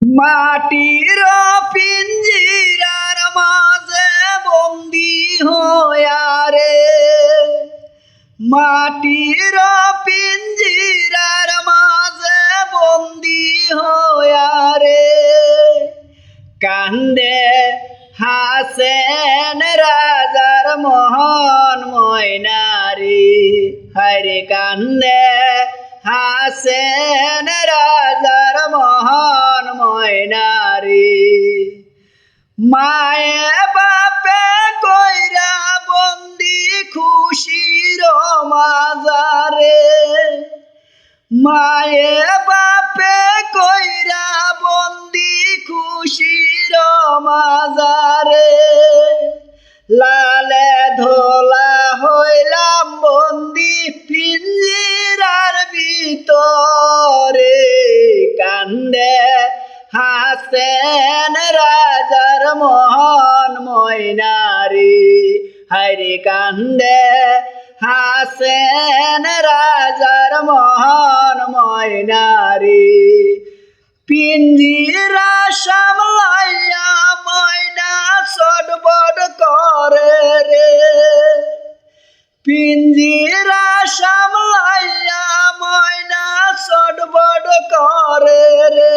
মাটির পিঞ্জিরার মাঝে বন্দি হইয়া রে, মাটির পিঞ্জিরার মাঝে বন্দি হইয়া রে, কান্দে হাসেন রাজার মোহন ময়নারি, হরে কান্দে হাসেন রাজার মোহন ময়নারি। মায়ে বাপে কইরা বন্দি খুশির মাজারে, মায়ে বাপে কইরা বন্দি খুশির মাজারে, লালে ধোলা হইলাম বন্দি পিঞ্জিরার ভিতরে, কান্দে হাসেন রাজার মোহন ময়নারি, হরে কান্দে হাসেন রাজার মোহন ময়নারি। পিঞ্জিরা সামলাইয়া ময়না ছটফট করে রে, পিঞ্জিরা সামলাইয়া ময়না ছটফট করে রে,